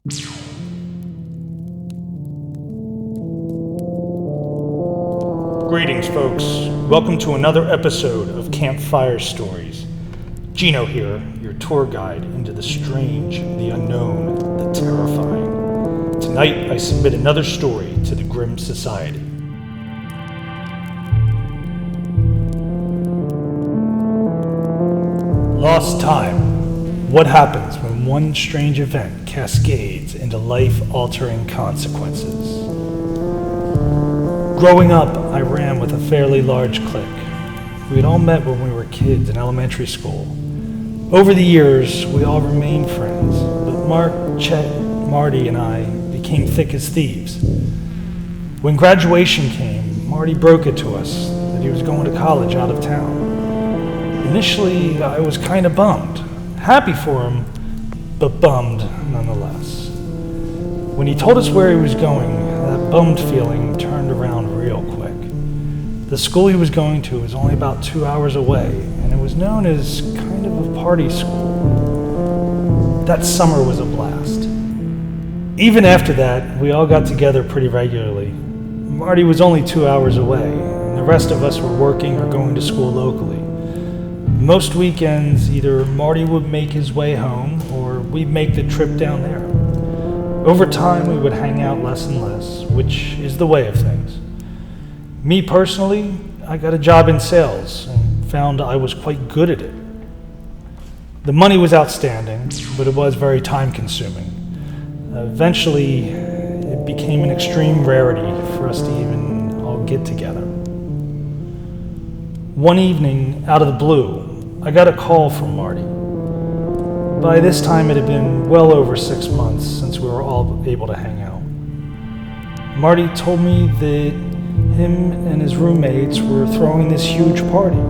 Greetings, folks. Welcome to another episode of Campfire Stories. Gino here, your tour guide into the strange, the unknown, the terrifying. Tonight, I submit another story to the Grimm Society. Lost time. What happens when one strange event cascades into life-altering consequences? Growing up, I ran with a fairly large clique. We had all met when we were kids in elementary school. Over the years, we all remained friends, but Mark, Chet, Marty, and I became thick as thieves. When graduation came, Marty broke it to us that he was going to college out of town. Initially, I was kind of bummed. Happy for him, but bummed nonetheless. When he told us where he was going, that bummed feeling turned around real quick. The school he was going to was only about 2 hours away, and it was known as kind of a party school. That summer was a blast. Even after that, we all got together pretty regularly. Marty was only 2 hours away, and the rest of us were working or going to school locally. Most weekends, either Marty would make his way home, or we'd make the trip down there. Over time, we would hang out less and less, which is the way of things. Me personally, I got a job in sales and found I was quite good at it. The money was outstanding, but it was very time-consuming. Eventually, it became an extreme rarity for us to even all get together. One evening, out of the blue, I got a call from Marty. By this time, it had been well over 6 months since we were all able to hang out. Marty told me that him and his roommates were throwing this huge party.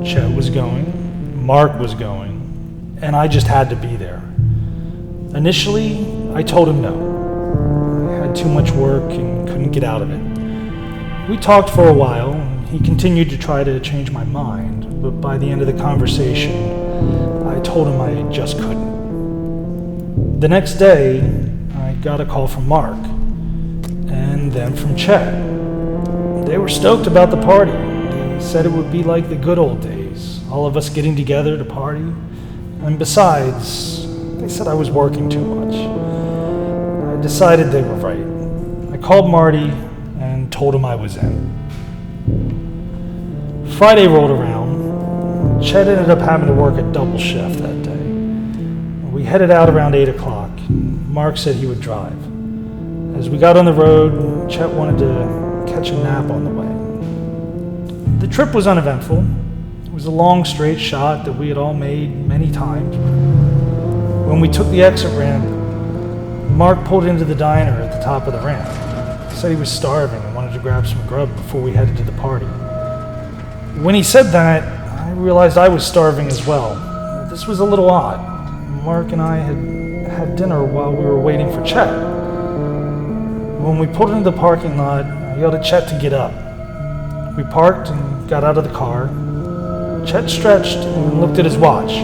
Chet was going, Mark was going, and I just had to be there. Initially, I told him no. I had too much work and couldn't get out of it. We talked for a while, and he continued to try to change my mind, but by the end of the conversation, I told him I just couldn't. The next day, I got a call from Mark, and then from Chet. They were stoked about the party. They said it would be like the good old days, all of us getting together to party. And besides, they said I was working too much. I decided they were right. I called Marty and told him I was in. Friday rolled around. Chet ended up having to work a double shift that day. We headed out around 8 o'clock. Mark said he would drive. As we got on the road, Chet wanted to catch a nap on the way. The trip was uneventful. It was a long straight shot that we had all made many times. When we took the exit ramp, Mark pulled into the diner at the top of the ramp. He said he was starving and wanted to grab some grub before we headed to the party. When he said that, I realized I was starving as well. This was a little odd. Mark and I had dinner while we were waiting for Chet. When we pulled into the parking lot, I yelled at Chet to get up. We parked and got out of the car. Chet stretched and looked at his watch.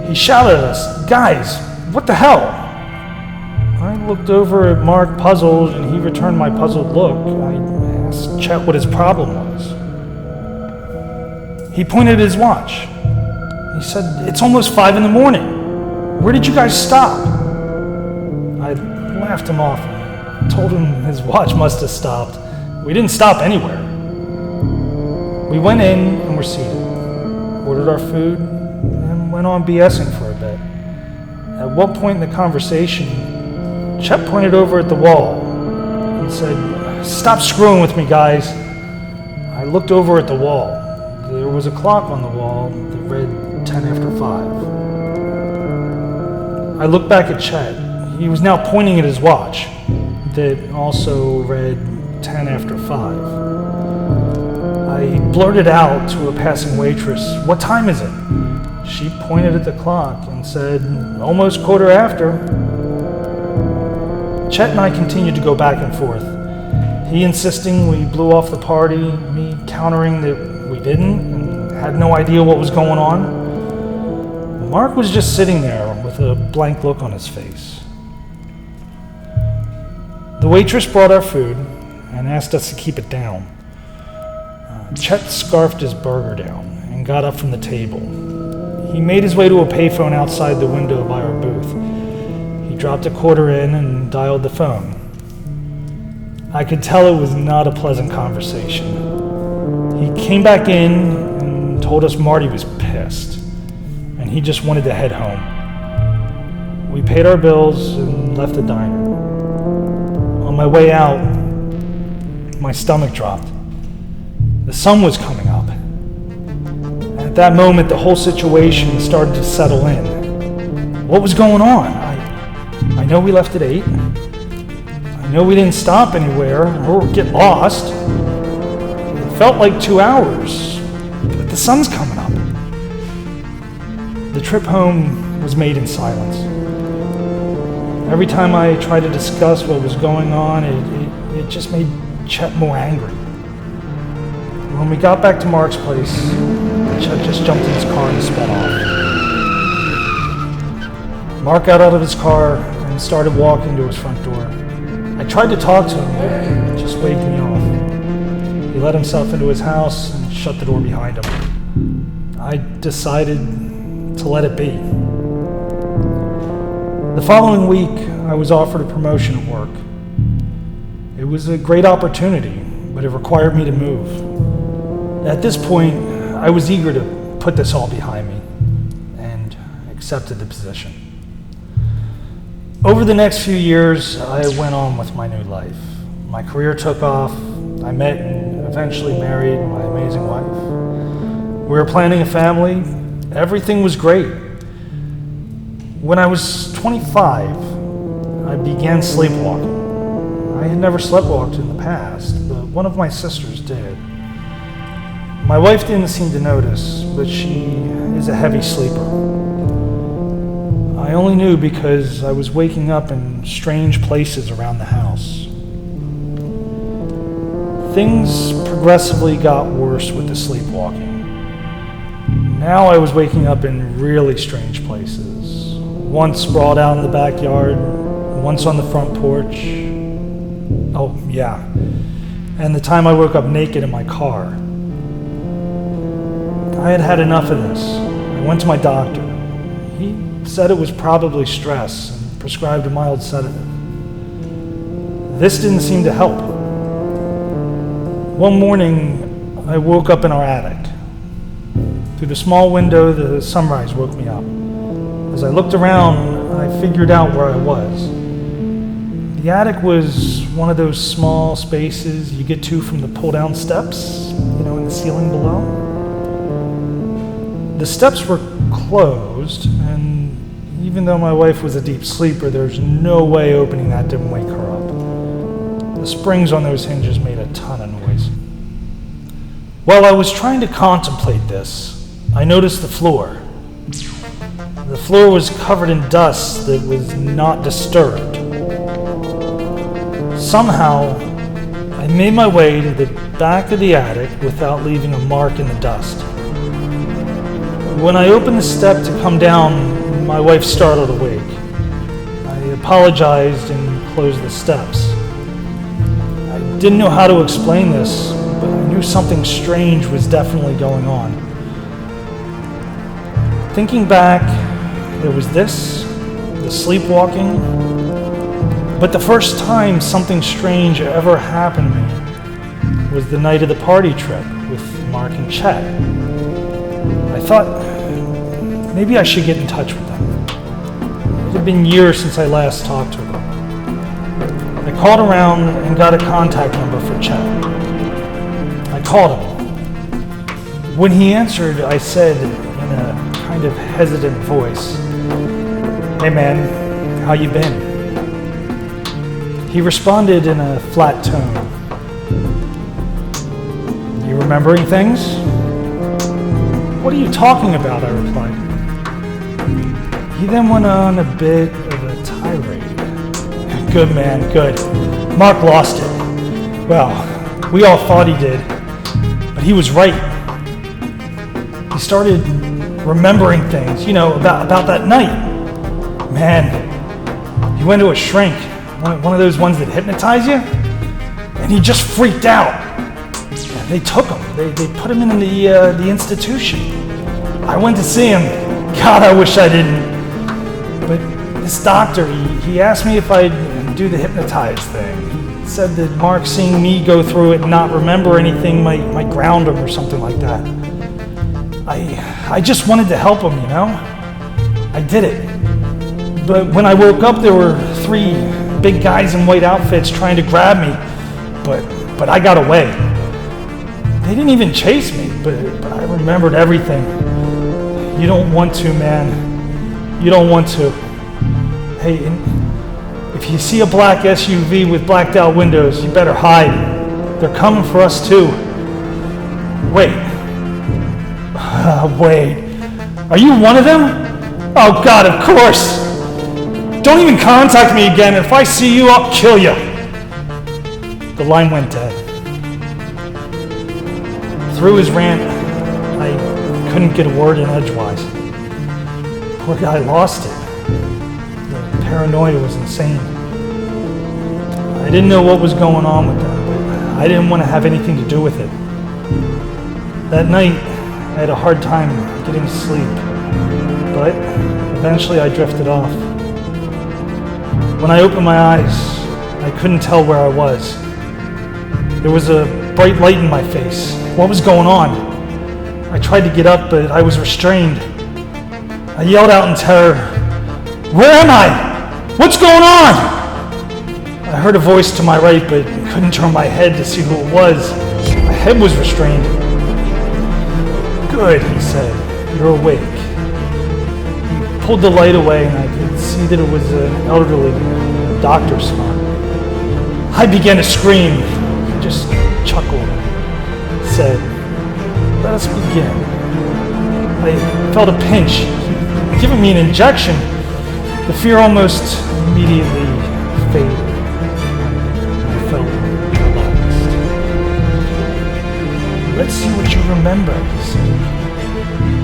He shouted at us, "Guys, what the hell?" I looked over at Mark puzzled, and he returned my puzzled look. I asked Chet what his problem was. He pointed at his watch. He said, "It's almost 5 in the morning. Where did you guys stop?" I laughed him off and told him his watch must have stopped. We didn't stop anywhere. We went in and were seated, ordered our food, and went on BSing for a bit. At one point in the conversation, Chet pointed over at the wall and said, "Stop screwing with me, guys." I looked over at the wall. There was a clock on the wall that read 10 after 5. I looked back at Chet. He was now pointing at his watch that also read 10 after 5. I blurted out to a passing waitress, "What time is it?" She pointed at the clock and said, "Almost quarter after." Chet and I continued to go back and forth. He insisting we blew off the party, me countering that we didn't and had no idea what was going on. Mark was just sitting there with with a blank look on his face. The waitress brought our food and asked us to keep it down. Chet scarfed his burger down and got up from the table. He made his way to a payphone outside the window by our booth. He dropped a quarter in and dialed the phone. I could tell it was not a pleasant conversation. He came back in and told us Marty was pissed, and he just wanted to head home. We paid our bills and left the diner. On my way out, my stomach dropped. The sun was coming up. At that moment, the whole situation started to settle in. What was going on? I know we left at 8. I know we didn't stop anywhere or get lost. It felt like 2 hours, but the sun's coming up. The trip home was made in silence. Every time I tried to discuss what was going on, it just made Chet more angry. When we got back to Mark's place, Chet just jumped in his car and sped off. Mark got out of his car and started walking to his front door. I tried to talk to him, but he just waved me off. He let himself into his house and shut the door behind him. I decided to let it be. The following week, I was offered a promotion at work. It was a great opportunity, but it required me to move. At this point, I was eager to put this all behind me and accepted the position. Over the next few years, I went on with my new life. My career took off. I met and eventually married my amazing wife. We were planning a family. Everything was great. When I was 25, I began sleepwalking. I had never sleptwalked in the past, but one of my sisters did. My wife didn't seem to notice, but she is a heavy sleeper. I only knew because I was waking up in strange places around the house. Things progressively got worse with the sleepwalking. Now I was waking up in really strange places. Once sprawled out in the backyard, once on the front porch. Oh, yeah. And the time I woke up naked in my car. I had had enough of this. I went to my doctor. He said it was probably stress and prescribed a mild sedative. This didn't seem to help. One morning, I woke up in our attic. Through the small window, the sunrise woke me up. As I looked around, I figured out where I was. The attic was one of those small spaces you get to from the pull-down steps, in the ceiling below. The steps were closed, and even though my wife was a deep sleeper, there's no way opening that didn't wake her up. The springs on those hinges made a ton of noise. While I was trying to contemplate this, I noticed the floor. The floor was covered in dust that was not disturbed. Somehow, I made my way to the back of the attic without leaving a mark in the dust. When I opened the step to come down, my wife startled awake. I apologized and closed the steps. I didn't know how to explain this, but I knew something strange was definitely going on. Thinking back, there was this, the sleepwalking, but the first time something strange ever happened to me was the night of the party trip with Mark and Chet. I thought maybe I should get in touch with them. It had been years since I last talked to them. I called around and got a contact number for Chet. I called him. When he answered, I said in a kind of hesitant voice, "Hey man, how you been?" He responded in a flat tone. "You remembering things?" "What are you talking about?" I replied. He then went on a bit of a tirade. "Good man, good. Mark lost it. Well, we all thought he did, but he was right. He started remembering things, about that night. Man, he went to a shrink, one of those ones that hypnotize you, and he just freaked out. And they took him. They put him in the institution. I went to see him. God, I wish I didn't. But this doctor, he asked me if I'd do the hypnotize thing. He said that Mark seeing me go through it and not remember anything might ground him or something like that. I just wanted to help him, you know? I did it. But when I woke up, there were 3 big guys in white outfits trying to grab me, but I got away. They didn't even chase me, but I remembered everything. You don't want to, man. You don't want to. Hey, if you see a black SUV with blacked out windows, you better hide. They're coming for us too. Wait. Wait. Are you one of them? Oh God, of course. Don't even contact me again. If I see you, I'll kill you. The line went dead. Through his rant, I couldn't get a word in edgewise. Poor guy lost it. The paranoia was insane. I didn't know what was going on with them, but I didn't want to have anything to do with it. That night, I had a hard time getting to sleep, but eventually I drifted off. When I opened my eyes, I couldn't tell where I was. There was a bright light in my face. What was going on? I tried to get up, but I was restrained. I yelled out in terror, "Where am I? What's going on?" I heard a voice to my right, but couldn't turn my head to see who it was. My head was restrained. "Good," he said, "you're awake." He pulled the light away, and I could see that it was an elderly doctor's son. I began to scream. He just chuckled, said, "Let us begin." I felt a pinch. He'd given me an injection. The fear almost immediately faded. I felt relaxed. "Let's see what you remember," he said.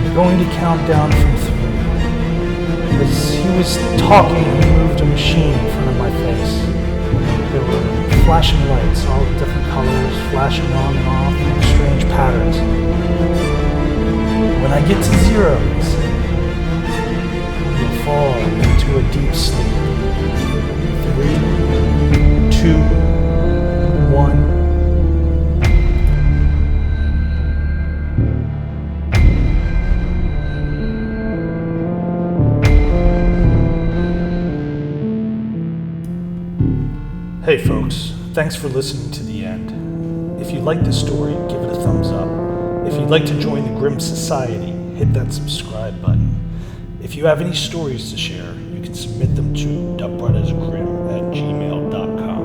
"We're going to count down from 3. As he was talking, he moved a machine in front of my face. There were flashing lights, all different colors, flashing on and off in strange patterns. "When I get to 0, he said, you'll fall into a deep sleep. 3, 2, 1. Hey folks, thanks for listening to the end. If you liked the story, give it a thumbs up. If you'd like to join the Grimm Society, hit that subscribe button. If you have any stories to share, you can submit them to dubrothersgrimm@gmail.com.